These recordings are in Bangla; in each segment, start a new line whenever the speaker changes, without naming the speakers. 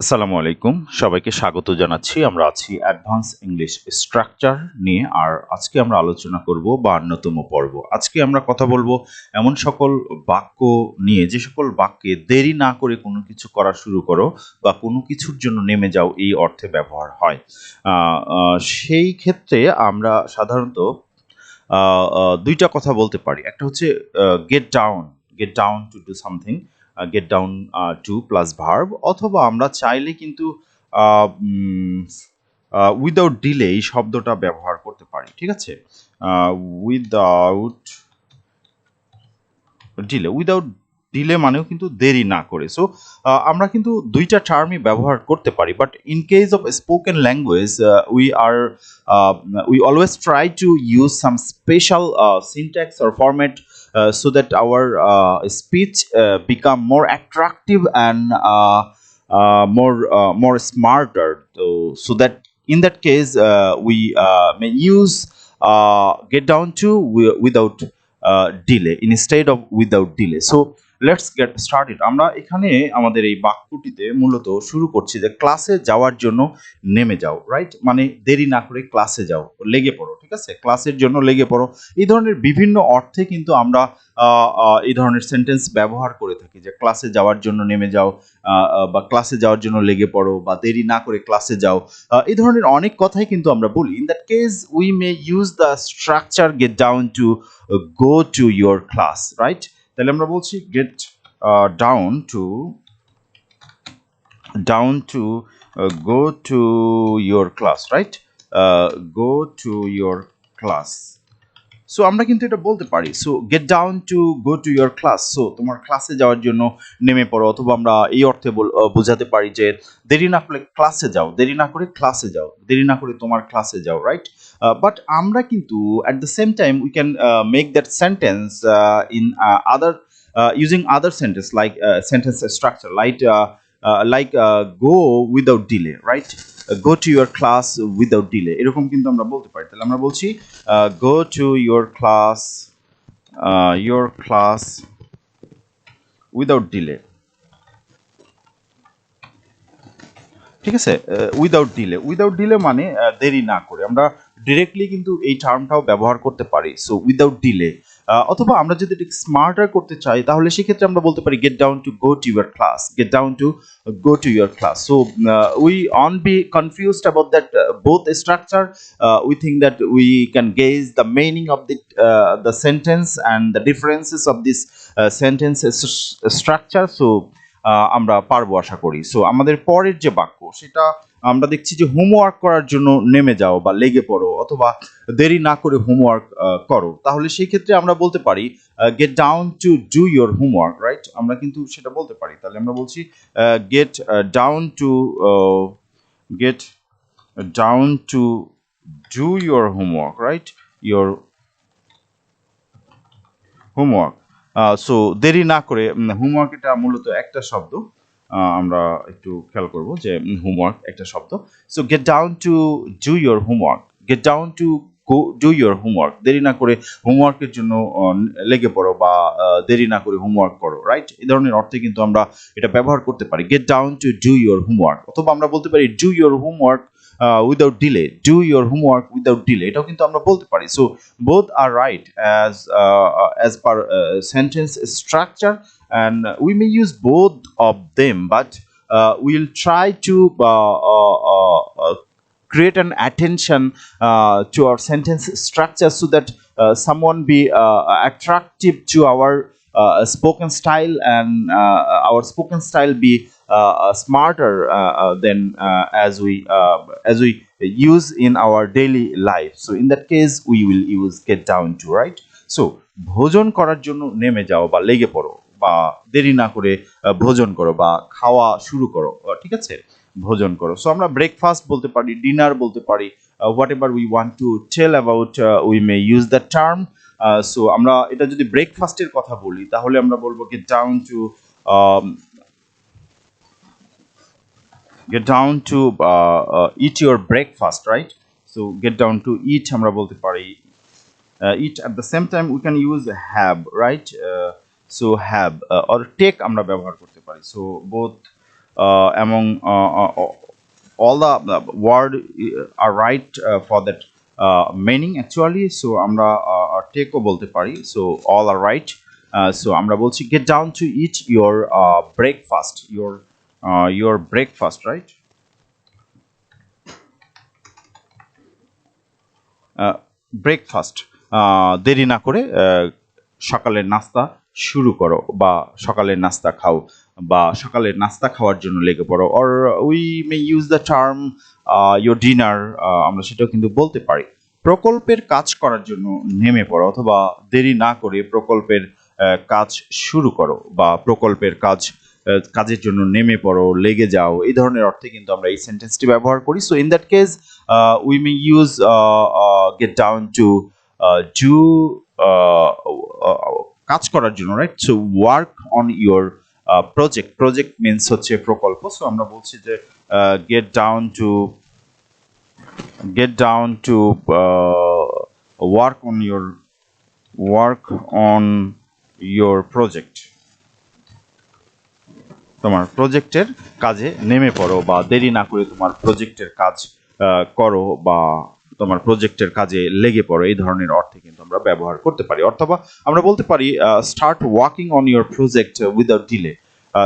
আসসালামু আলাইকুম সবাইকে স্বাগত জানাচ্ছি। আমরা আছি অ্যাডভান্স ইংলিশ স্ট্রাকচার নিয়ে। আর আজকে আমরা আলোচনা করব 52তম পর্ব। আজকে আমরা কথা বলবো এমন সকল বাক্য নিয়ে, যে সকল বাক্যে দেরি না করে কোনো কিছু করা শুরু করো বা কোনো কিছুর জন্য নেমে যাও এই অর্থে ব্যবহার হয়। সেই ক্ষেত্রে আমরা সাধারণত ২টা কথা বলতে পারি। একটা হচ্ছে gate down to do something, gate down two plus verb, অথবা আমরা চাইলে কিন্তু উইদাউট ডিলে এই শব্দটা ব্যবহার করতে পারি। ঠিক আছে? উইদাউট উইদাউট ডিলে মানেও কিন্তু দেরি না করে। সো আমরা কিন্তু দুইটা টার্মই ব্যবহার করতে পারি, but in case of spoken language we always try to use some special syntax or format so that our speech become more attractive and more smarter. So that in that case we may use get down to without delay instead of without delay. So let's get started. আমরা এখানে আমাদের এই বাক্যটিতে মূলত শুরু করছি যে ক্লাসে যাওয়ার জন্য নেমে যাও, রাইট? মানে দেরি না করে ক্লাসে যাও, লেগে পড়ো। ঠিক আছে? ক্লাসের জন্য লেগে পড়ো। এই ধরনের বিভিন্ন অর্থে কিন্তু আমরা এই ধরনের সেন্টেন্স ব্যবহার করে থাকি, যে ক্লাসে যাওয়ার জন্য নেমে যাও, বা ক্লাসে যাওয়ার জন্য লেগে পড়ো, বা দেরি না করে ক্লাসে যাও। এই ধরনের অনেক কথাই কিন্তু আমরা বলি। In that case we may use the structure gate down two go to your class, right? তাহলে আমরা বলছি get down to go to your class, right? Go to your class. So আমরা কিন্তু এটা বলতে পারি। So get down to go to your class, so তোমার ক্লাসে যাওয়ার জন্য নেমে পড়ো। অথবা আমরা এই অর্থে বোঝাতে পারি যে দেরি না করে ক্লাসে যাও, দেরি না করে ক্লাসে যাও, দেরি না করে তোমার ক্লাসে যাও, রাইট? বাট আমরা কিন্তু at the same time we can make that sentence in other using other sentence like sentence structure like go without delay, right? Go to your class without delay, এরকম কিন্তু আমরা বলতে পারি। তাহলে আমরা বলছি go to your class without delay। ঠিক আছে? উইদাউট ডিলে মানে দেরি না করে। আমরা ডিরেক্টলি কিন্তু এই টার্মটাও ব্যবহার করতে পারি। সো উইদাউট ডিলে, অথবা আমরা যদি এটাকে স্মার্টার করতে চাই তাহলে সেক্ষেত্রে আমরা বলতে পারি gate down to go to your class, gate down two go to your class. So we aren't be confused about that both structure. We think that we can gauge the meaning of the sentence and the differences of this sentence structure. So আমরা পারবো আশা করি। সো আমাদের পরের যে বাক্য, সেটা আমরা দেখছি যে হোমওয়ার্ক করার জন্য নেমে যাও বা লেগে পড়ো, অথবা দেরি না করে হোমওয়ার্ক করো। তাহলে সেই ক্ষেত্রে আমরা বলতে পারি gate down to do your homework, right? আমরা কিন্তু সেটা বলতে পারি। তাহলে আমরা বলছি gate down to get down to do your homework, right? Your homework. So দেরি না করে, হোমওয়ার্ক এটা মূলত একটা শব্দ। আমরা একটু খেয়াল করব যে হোমওয়ার্ক একটা শব্দ। So get down to do your homework, gate down to go do your homework, দেরি না করে হোমওয়ার্কের জন্য লেগে পড়ো, বা দেরি না করে হোমওয়ার্ক করো, রাইট? এই ধরনের অর্থে কিন্তু আমরা এটা ব্যবহার করতে পারি, gate down to do your homework. অথবা আমরা বলতে পারি do your homework without delay, do your homework without delay, এটাও কিন্তু আমরা বলতে পারি। So both are right as per sentence structure, and we may use both of them, but we'll try to create an attention to our sentence structure so that someone be attractive to our spoken style, and our spoken style be smarter than as we use in our daily life. So in that case we will use get down to, right? So ভোজন করার জন্য নেমে যাও বা লেগে পড়ো, বা দেরি না করে ভোজন করো বা খাওয়া শুরু করো। ঠিক আছে? ভোজন করো। সো আমরা ব্রেকফাস্ট বলতে পারি, ডিনার বলতে পারি, whatever we want to tell about we may use the term. So আমরা এটা যদি ব্রেকফাস্টের কথা বলি তাহলে আমরা বলবো get down to eat your breakfast, right? So get down to eat আমরা বলতে পারি eat। at the same time we can use have, right? So have or take আমরা ব্যবহার করতে পারি। So both among all the word are right for that meaning actually. So আমরা take ও বলতে পারি, so all are right. So আমরা বলছি get down to eat your breakfast, your breakfast, right? Breakfast, দেরি না করে সকালের নাস্তা শুরু করো বা সকালের নাস্তা খাও বা সকালের নাস্তা খাওয়ার জন্য লেগে পড়ো, or we may use the term your dinner, আমরা সেটাও কিন্তু বলতে পারি। প্রকল্পের কাজ করার জন্য নেমে পড়ো অথবা দেরি না করে প্রকল্পের কাজ শুরু করো বা প্রকল্পের কাজের জন্য নেমে পড়ো, লেগে যাও, এই ধরনের অর্থে কিন্তু আমরা এই সেন্টেন্সটি ব্যবহার করি। So in that case we may use get down to do কাজ করার জন্য, right? So work on your project means হচ্ছে প্রকল্প। সো আমরা বলছি যে get down to work on your project, তোমার প্রজেক্টের কাজে নেমে পড়ো বা দেরি না করে তোমার প্রজেক্টের কাজ করো বা তোমার প্রজেক্টের কাজে লেগে পড়ো, এই ধরনের অর্থে কিন্তু আমরা ব্যবহার করতে পারি। অথবা আমরা বলতে পারি start working on your project without delay,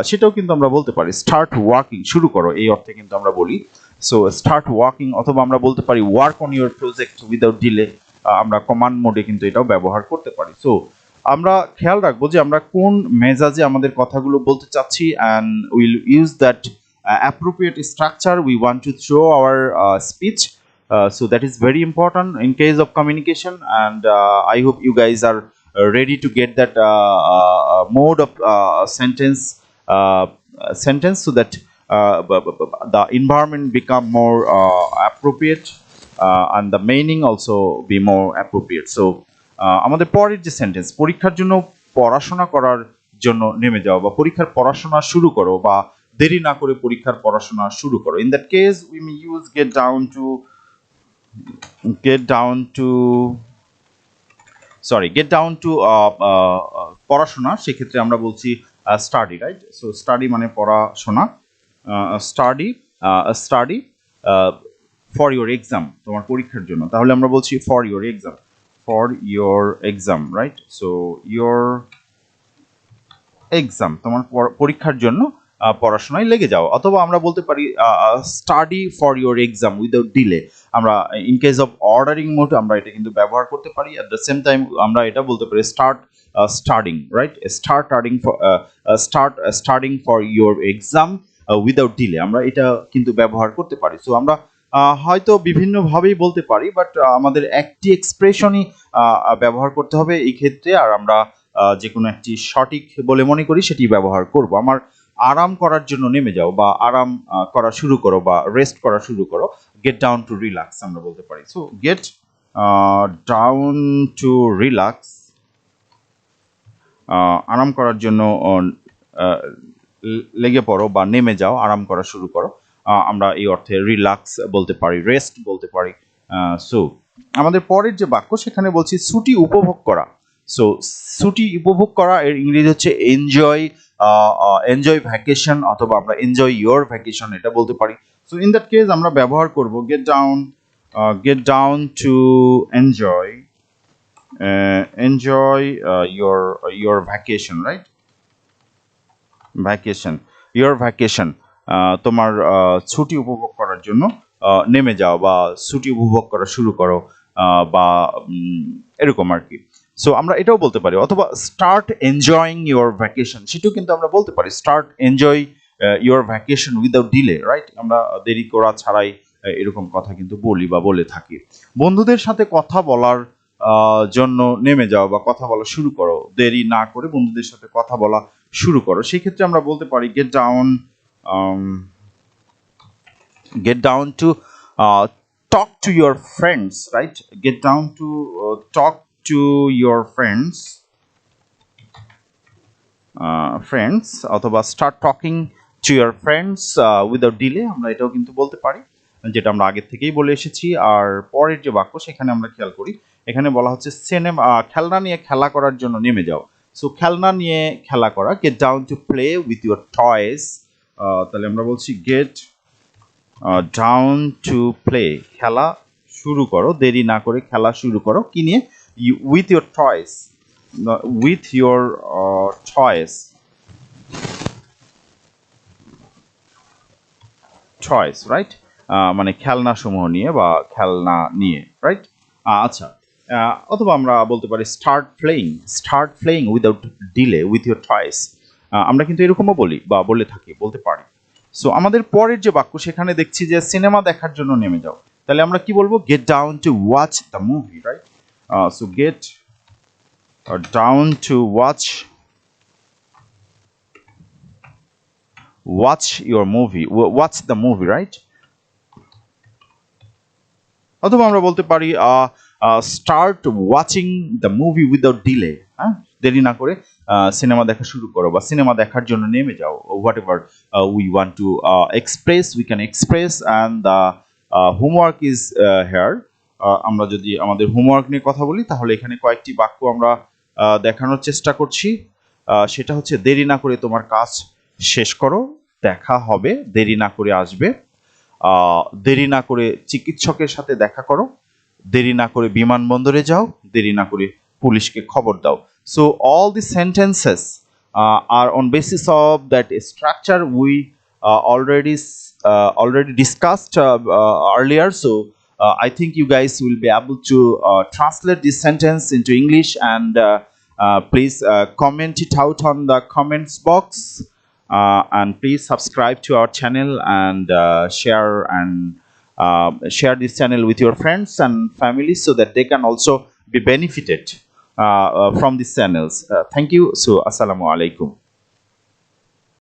সেটাও কিন্তু আমরা বলতে পারি স্টার্ট ওয়ার্কিং, শুরু করো, এই অর্থে কিন্তু আমরা বলি। সো স্টার্ট ওয়ার্কিং, অথবা আমরা বলতে পারি work on your project without delay, আমরা কমান্ড মোডে কিন্তু এটাও ব্যবহার করতে পারি। সো আমরা খেয়াল রাখবো যে আমরা কোন মেজাজে আমাদের কথাগুলো বলতে চাচ্ছি, and will use that appropriate structure we want to throw our speech. So that is very important in case of communication, and I hope you guys are ready to get that mode of sentence so that the environment become more appropriate and the meaning also be more appropriate. So আমাদের পরের যে সেন্টেন্স, পরীক্ষার জন্য পড়াশোনা করার জন্য নেমে যাও বা পরীক্ষার পড়াশোনা শুরু করো বা দেরি না করে পরীক্ষার পড়াশোনা শুরু করো। In that case we may use get down to পড়াশোনা, সেক্ষেত্রে আমরা বলছি স্টাডি, রাইট? সো স্টাডি মানে পড়াশোনা, স্টাডি ফর ইউর এক্সাম, তোমার পরীক্ষার জন্য, তাহলে আমরা বলছি for your exam, right? So your exam, তোমার পরীক্ষার জন্য পড়াশোনায় লেগে যাও। অথবা আমরা বলতে পারি study for your exam without delay, আমরা in case of ordering mode আমরা এটা কিন্তু ব্যবহার করতে পারি। অ্যাট দ্য সেম টাইম আমরা এটা বলতে পারি starting, right? Starting for your exam without delay, আমরা এটা কিন্তু ব্যবহার করতে পারি। সো আমরা হয়তো বিভিন্নভাবেই বলতে পারি, বাট আমাদের একটি এক্সপ্রেশনই ব্যবহার করতে হবে এই ক্ষেত্রে, আর আমরা যে কোনো একটি সঠিক বলে মনে করি সেটি ব্যবহার করব। আমার আরাম করার জন্য নেমে যাও বা আরাম করা শুরু করো বা রেস্ট করা শুরু করো, গেট ডাউন টু রিল্যাক্স আমরা বলতে পারি। So get down to relax, আরাম করার জন্য লেগে পড়ো বা নেমে যাও, আরাম করা শুরু করো, আমরা এই অর্থে রিল্যাক্স বলতে পারি, রেস্ট বলতে পারি। সো আমাদের পরের যে বাক্য, সেখানে বলছি ছুটি উপভোগ করা। সো ছুটি উপভোগ করা এর ইংরেজি হচ্ছে এনজয় ভ্যাকেশন, অথবা আমরা এনজয় ইয়োর ভ্যাকেশন এটা বলতে পারি। সো ইন দ্যাট কেস আমরা ব্যবহার করব gate down to enjoy your vacation, right? Your vacation, তোমার ছুটি উপভোগ করার জন্য নেমে যাও বা ছুটি উপভোগ করা শুরু করো, বা এরকম আর কি। সো আমরা এটাও বলতে পারি। অথবা স্টার্ট এনজয়িং ইয়োর ভ্যাকেশন, সেটাও কিন্তু আমরা বলতে পারি start enjoy your vacation without delay, right? আমরা দেরি করা ছাড়াই এরকম কথা কিন্তু বলি বা বলে থাকি। বন্ধুদের সাথে কথা বলার জন্য নেমে যাও বা কথা বলা শুরু করো, দেরি না করে বন্ধুদের সাথে কথা বলা শুরু করো, সেই ক্ষেত্রে আমরা বলতে পারি gate down two talk to your friends, right? Get down to talk to your friends, অথবা start talking to your friends without delay, আমরা এটাও কিন্তু বলতে পারি, যেটা আমরা আগে থেকেই বলে এসেছি। আর পরের যে বাক্য, সেখানে আমরা খেয়াল করি, এখানে বলা হচ্ছে খেলনা নিয়ে খেলা করার জন্য নেমে যাও। সো খেলনা নিয়ে খেলা করা, get down to play with your toys তাহলে আমরা বলছি গেট ডাউন টু প্লে, খেলা শুরু করো, দেরি না করে খেলা শুরু করো। কি নিয়ে? With your toys, with your toys, choice, right? মানে খেলনা সমূহ নিয়ে বা খেলনা নিয়ে, রাইট? আচ্ছা, অথবা আমরা বলতে পারি start playing without delay with your toys. আমরা কিন্তু এরকমও বলি বা বলে থাকি, বলতে পারি। সো আমাদের পরের যে বাক্য, সেখানে দেখছি যে সিনেমা দেখার জন্য নেমে যাও। তাহলে আমরা কি বলবো? Get down to watch the movie, right? So get down to watch your movie, watch the movie, right? অথবা আমরা বলতে পারি start watching the movie without delay, হ্যাঁ, দেরি না করে সিনেমা দেখা শুরু করো বা সিনেমা দেখার জন্য নেমে যাও। What ever we want to express, we can express, and the homework is here. আমরা যদি আমাদের হোমওয়ার্ক নিয়ে কথা বলি, তাহলে এখানে কয়েকটি বাক্য আমরা দেখানোর চেষ্টা করছি। সেটা হচ্ছে, দেরি না করে তোমার কাজ শেষ করো, দেখা হবে, দেরি না করে আসবে, দেরি না করে চিকিৎসকের সাথে দেখা করো, দেরি না করে বিমানবন্দরে যাও, দেরি না করে পুলিশকে খবর দাও। So all the sentences are on basis of that structure we already discussed earlier. So I think you guys will be able to translate this sentence into English, and please comment it out on the comments box. And please subscribe to our channel, and share this channel with your friends and family, so that they can also be benefited from these channels. Thank you. So assalamu alaikum.